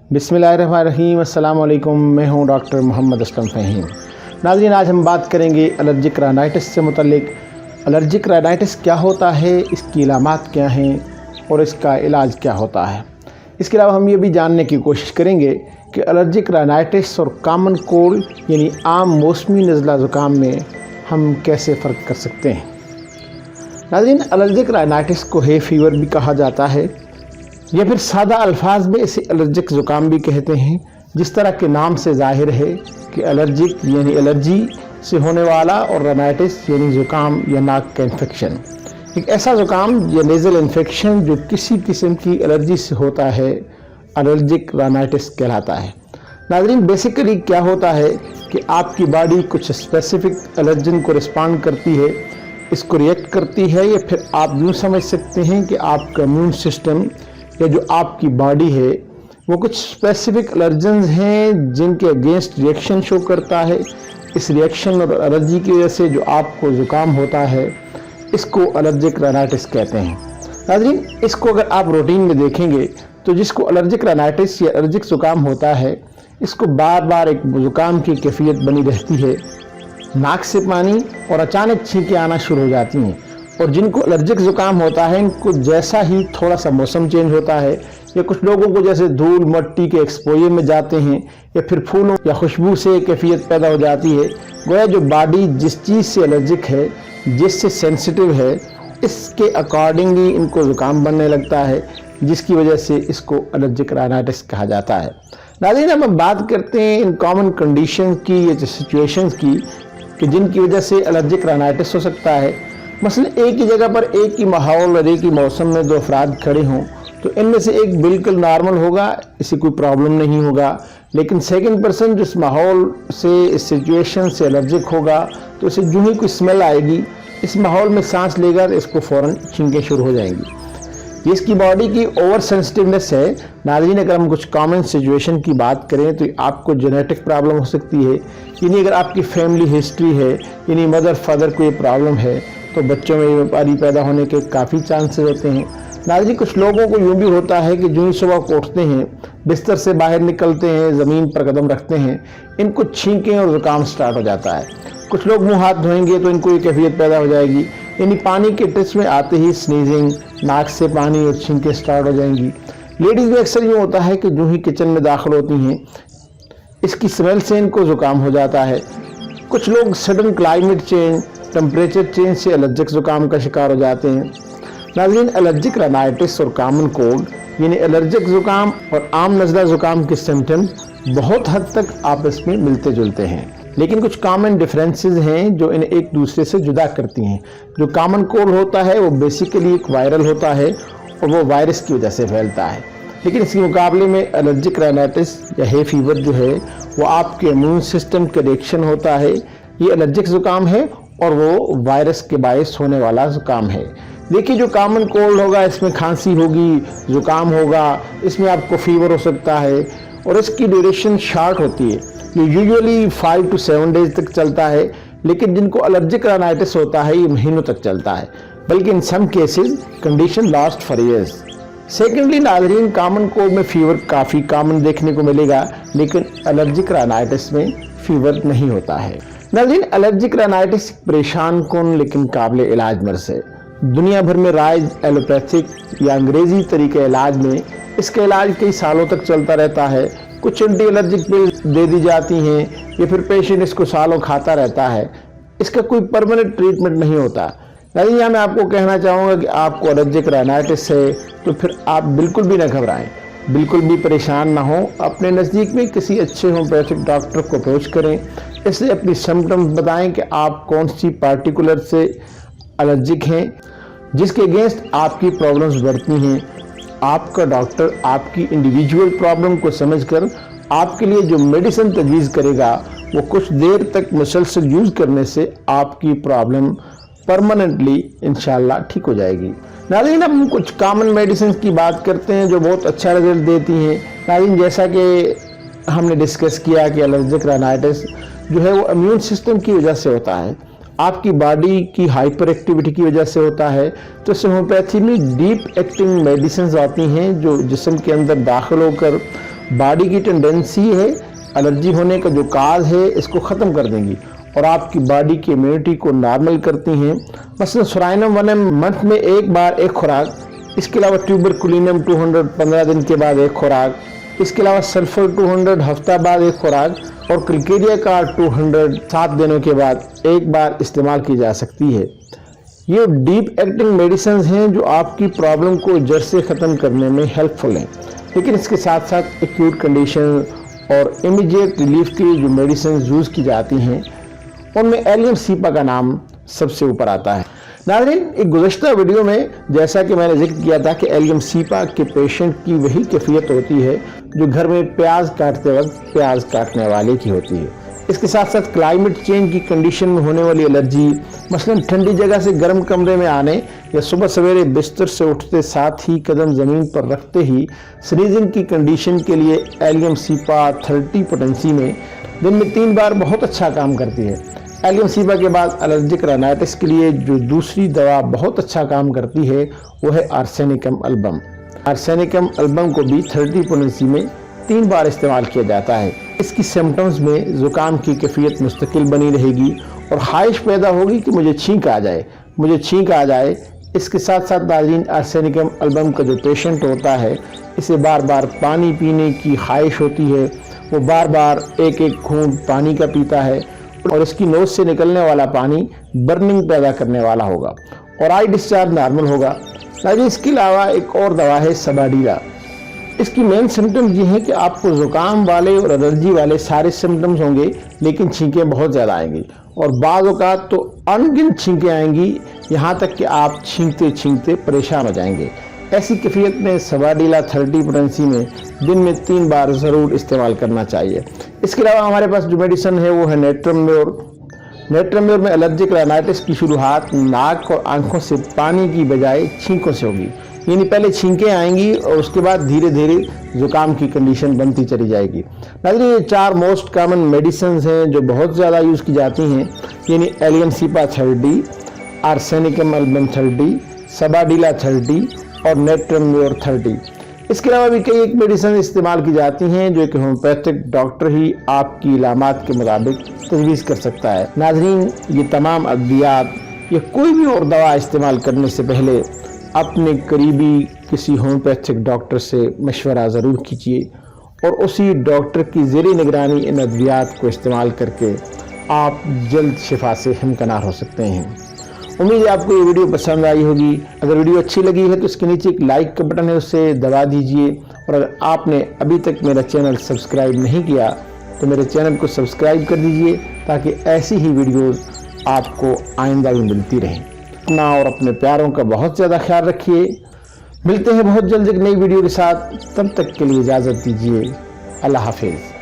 बिस्मिल्लाहिर्रहमानिर्रहीम। अस्सलाम वालेकुम। मैं हूं डॉक्टर मोहम्मद असलम फ़हीम। नाज़रीन, आज हम बात करेंगे एलर्जिक राइनाइटिस से मुतल्लिक। एलर्जिक राइनाइटिस क्या होता है, इसकी अलामात क्या हैं और इसका इलाज क्या होता है। इसके अलावा हम ये भी जानने की कोशिश करेंगे कि एलर्जिक राइनाइटिस और कॉमन कोल्ड यानी आम मौसमी नज़ला ज़ुकाम में हम कैसे फ़र्क कर सकते हैं। नाज़रीन, एलर्जिक राइनाइटिस को हे फीवर भी कहा जाता है या फिर सादा अल्फाज में इसे एलर्जिक ज़ुकाम भी कहते हैं। जिस तरह के नाम से ज़ाहिर है कि एलर्जिक यानी एलर्जी से होने वाला और राइनाइटिस यानी ज़ुकाम या नाक का इन्फेक्शन। एक ऐसा ज़ुकाम या नेज़ल इन्फेक्शन जो किसी किस्म की एलर्जी से होता है एलर्जिक राइनाइटिस कहलाता है। नाज़रीन, बेसिकली क्या होता है कि आपकी बॉडी कुछ स्पेसिफिक एलर्जन को रिस्पॉन्ड करती है, इसको रिएक्ट करती है, या फिर आप यूँ समझ सकते हैं कि आपका इम्यून सिस्टम या जो आपकी बॉडी है वो कुछ स्पेसिफिक एलर्जन्स हैं जिनके अगेंस्ट रिएक्शन शो करता है। इस रिएक्शन और एलर्जी की वजह से जो आपको ज़ुकाम होता है इसको एलर्जिक राइनाइटिस कहते हैं। नाज़रीन, इसको अगर आप रूटीन में देखेंगे तो जिसको एलर्जिक राइनाइटिस या एलर्जिक ज़ुकाम होता है इसको बार बार एक ज़ुकाम की कैफियत बनी रहती है, नाक से पानी और अचानक छींकें आना शुरू हो जाती हैं। और जिनको एलर्जिक ज़ुकाम होता है इनको जैसा ही थोड़ा सा मौसम चेंज होता है या कुछ लोगों को जैसे धूल मट्टी के एक्सपोजर में जाते हैं या फिर फूलों या खुशबू से कैफियत पैदा हो जाती है, गोया जो बॉडी जिस चीज़ से एलर्जिक है, जिससे सेंसिटिव है, इसके अकॉर्डिंगली इनको ज़ुकाम बनने लगता है, जिसकी वजह से इसको एलर्जिक राइनाइटिस कहा जाता है। नाज़रीन, हम बात करते हैं इन कॉमन कंडीशन की या सिचुएशंस की कि जिनकी वजह से एलर्जिक राइनाइटिस हो सकता है। मसलन एक ही जगह पर एक ही माहौल और एक ही मौसम में दो अफराद खड़े हों तो इनमें से एक बिल्कुल नॉर्मल होगा, इसे कोई प्रॉब्लम नहीं होगा, लेकिन सेकंड पर्सन जिस माहौल से इस सिचुएशन से एलर्जिक होगा तो इसे जो ही कोई स्मेल आएगी, इस माहौल में सांस लेकर इसको फ़ौरन छींकें शुरू हो जाएंगी। ये इसकी बॉडी की ओवर सेंसिटिवनेस है। नाज़रीन, अगर हम कुछ कॉमन सिचुएशन की बात करें तो आपको जेनेटिक प्रॉब्लम हो सकती है, यानी अगर आपकी फैमिली हिस्ट्री है, यानी मदर फादर को ये प्रॉब्लम है तो बच्चों में बीमारी पैदा होने के काफ़ी चांसेस होते हैं। नाज़रीन, कुछ लोगों को यूँ भी होता है कि जो ही सुबह को उठते हैं, बिस्तर से बाहर निकलते हैं, ज़मीन पर कदम रखते हैं, इनको छींकें और ज़ुकाम स्टार्ट हो जाता है। कुछ लोग मुंह हाथ धोएंगे तो इनको ये कैफियत पैदा हो जाएगी, यानी पानी के टच में आते ही स्नीजिंग, नाक से पानी और छींकें स्टार्ट हो जाएंगी। लेडीज़ में अक्सर यूँ होता है कि जो ही किचन में दाखिल होती हैं इसकी स्मेल से इनको ज़ुकाम हो जाता है। कुछ लोग sudden climate change, temperature change से एलर्जिक ज़ुकाम का शिकार हो जाते हैं। नाज़रीन, एलर्जिक राइनाइटिस और कॉमन कोल्ड यानी एलर्जिक ज़ुकाम और आम नज़ला ज़ुकाम के सिम्टम्स बहुत हद तक आपस में मिलते जुलते हैं, लेकिन कुछ कॉमन डिफरेंसेस हैं जो इन्हें एक दूसरे से जुदा करती हैं। जो कॉमन कोल्ड होता है वो बेसिकली एक वायरल होता है और वो वायरस की वजह से फैलता है, लेकिन इसके मुकाबले में एलर्जिक राइनाइटिस या हे फीवर जो है वो आपके इम्यून सिस्टम के रिएक्शन होता है। ये एलर्जिक ज़ुकाम है और वो वायरस के बायस होने वाला ज़ुकाम है। देखिए, जो कॉमन कोल्ड होगा इसमें खांसी होगी, ज़ुकाम होगा, इसमें आपको फीवर हो सकता है और इसकी ड्यूरेशन शॉर्ट होती है। ये यूजुअली 5 to 7 डेज तक चलता है, लेकिन जिनको एलर्जिक राइनाइटिस होता है ये महीनों तक चलता है, बल्कि in some cases condition last for years. Secondly, नाज़रीन, कॉमन कोल्ड में फीवर काफ़ी कॉमन देखने को मिलेगा, लेकिन एलर्जिक राइनाइटिस में फीवर नहीं होता है। नाज़रीन, एलर्जिक राइनाइटिस परेशान कौन लेकिन काबिल इलाज मर्ज़ है। दुनिया भर में राइज एलोपैथिक या अंग्रेज़ी तरीके इलाज में इसका इलाज कई सालों तक चलता रहता है। कुछ एंटी एलर्जिक पिल दे दी जाती हैं या फिर पेशेंट इसको सालों खाता रहता है। इसका कोई परमानेंट ट्रीटमेंट नहीं होता। नाज़रीन, यहाँ मैं आपको कहना चाहूँगा कि आपको एलर्जिक राइनाइटिस है तो फिर आप बिल्कुल भी ना घबराएं, बिल्कुल भी परेशान ना हो। अपने नज़दीक में किसी अच्छे होम्योपैथिक डॉक्टर को अप्रोच करें, इससे अपनी सिम्टम्स बताएं कि आप कौन सी पार्टिकुलर से एलर्जिक हैं जिसके अगेंस्ट आपकी प्रॉब्लम्स बढ़ती हैं। आपका डॉक्टर आपकी इंडिविजुअल प्रॉब्लम को समझकर आपके लिए जो मेडिसिन तजवीज़ करेगा वो कुछ देर तक मुसलसल यूज़ करने से आपकी प्रॉब्लम परमानेंटली इंशाल्लाह ठीक हो जाएगी। नाज़रीन, हम कुछ कॉमन मेडिसिन की बात करते हैं जो बहुत अच्छा रिजल्ट देती हैं। नाज़रीन, जैसा कि हमने डिस्कस किया कि एलर्जिक राइनाइटिस जो है वो इम्यून सिस्टम की वजह से होता है, आपकी बॉडी की हाइपर एक्टिविटी की वजह से होता है। तो होम्योपैथी में डीप एक्टिंग मेडिसिन आती हैं जो जिस्म के अंदर दाखिल होकर باڈی کی ٹینڈنسی ہے الرجی ہونے کا جو کاز ہے اس کو ختم کر دیں گی اور آپ کی باڈی کی امیونٹی کو نارمل کرتی ہیں۔ مثلا سورائنم ونم منتھ میں ایک بار ایک خوراک، اس کے علاوہ ٹیوبرکلینم 200 15 دن کے بعد ایک خوراک، اس کے علاوہ سلفر 200 ہفتہ بعد ایک خوراک اور کلکیڈیا کا 200 7 دنوں کے بعد ایک بار استعمال کی جا سکتی ہے۔ یہ ڈیپ ایکٹنگ میڈیسنز ہیں جو آپ کی پرابلم کو جڑ سے ختم کرنے میں ہیلپ فل ہیں، لیکن اس کے ساتھ ساتھ ایکیوٹ کنڈیشن اور امیڈیٹ ریلیف کی جو میڈیسنز یوز کی جاتی ہیں ان میں ایلیم سیپا کا نام سب سے اوپر آتا ہے۔ ناظرین، ایک گزشتہ ویڈیو میں جیسا کہ میں نے ذکر کیا تھا کہ ایلیم سیپا کے پیشنٹ کی وہی کیفیت ہوتی ہے جو گھر میں پیاز کاٹتے وقت پیاز کاٹنے والے کی ہوتی ہے۔ اس کے ساتھ ساتھ کلائمیٹ چینج کی کنڈیشن میں ہونے والی الرجی، مثلا ٹھنڈی جگہ سے گرم کمرے میں آنے یا صبح سویرے بستر سے اٹھتے ساتھ ہی قدم زمین پر رکھتے ہی سنیزنگ کی کنڈیشن کے لیے ایلیم سیپا 30 پوٹنسی میں دن میں 3 بار بہت اچھا کام کرتی ہے۔ ایلیم سیپا کے بعد الرجک رائنائٹس کے لیے جو دوسری دوا بہت اچھا کام کرتی ہے وہ ہے آرسینیکم البم۔ آرسینیکم البم کو بھی 30 پوٹنسی میں 3 بار استعمال کیا جاتا ہے۔ اس کی سمپٹمز میں زکام کی کیفیت مستقل بنی رہے گی اور خواہش پیدا ہوگی کہ مجھے چھینک آ جائے۔ اس کے ساتھ ساتھ ناظرین، آرسینیکم البم کا جو پیشنٹ ہوتا ہے اسے بار بار پانی پینے کی خواہش ہوتی ہے، وہ بار بار ایک گھونٹ پانی کا پیتا ہے اور اس کی نوز سے نکلنے والا پانی برننگ پیدا کرنے والا ہوگا اور آئی ڈسچارج نارمل ہوگا۔ ناظرین، اس کے علاوہ ایک اور دوا ہے سباڈیلا۔ اس کی مین سمٹمز یہ ہیں کہ آپ کو زکام والے اور الرجی والے سارے سمٹمز ہوں گے لیکن چھینکیں بہت زیادہ آئیں گی اور بعض اوقات تو انگنت چھینکیں آئیں گی، یہاں تک کہ آپ چھینکتے پریشان ہو جائیں گے۔ ایسی کیفیت میں سباڈیلا 30 پوٹنسی میں دن میں 3 بار ضرور استعمال کرنا چاہیے۔ اس کے علاوہ ہمارے پاس جو میڈیسن ہے وہ ہے نیٹرم میور۔ نیٹرم میور میں الرجک رائنائٹس کی شروعات ناک اور آنکھوں سے پانی کی بجائے چھینکوں سے ہوگی، یعنی پہلے چھینکیں آئیں گی اور اس کے بعد دھیرے دھیرے زکام کی کنڈیشن بنتی چلی جائے گی۔ ناظرین، یہ 4 موسٹ کامن میڈیسنز ہیں جو بہت زیادہ یوز کی جاتی ہیں، یعنی ایلیم سیپا 30، آرسینیکم البم 30، سباڈیلا 30 اور نیٹرم میور 30۔ اس کے علاوہ بھی کئی ایک میڈیسن استعمال کی جاتی ہیں جو ایک ہومیوپیتھک ڈاکٹر ہی آپ کی علامات کے مطابق تجویز کر سکتا ہے۔ ناظرین، یہ تمام ادویات یا کوئی بھی اور دوا استعمال کرنے سے پہلے اپنے قریبی کسی ہومیوپیتھک ڈاکٹر سے مشورہ ضرور کیجیے اور اسی ڈاکٹر کی زیر نگرانی ان ادویات کو استعمال کر کے آپ جلد شفا سے ہمکنار ہو سکتے ہیں۔ امید ہے آپ کو یہ ویڈیو پسند آئی ہوگی۔ اگر ویڈیو اچھی لگی ہے تو اس کے نیچے ایک لائک کا بٹن ہے، اسے دبا دیجئے، اور اگر آپ نے ابھی تک میرا چینل سبسکرائب نہیں کیا تو میرے چینل کو سبسکرائب کر دیجئے تاکہ ایسی ہی ویڈیوز آپ کو آئندہ بھی ملتی رہیں۔ اپنا اور اپنے پیاروں کا بہت زیادہ خیال رکھیے۔ ملتے ہیں بہت جلد ایک نئی ویڈیو کے ساتھ، تب تک کے لیے اجازت دیجیے۔ اللہ حافظ۔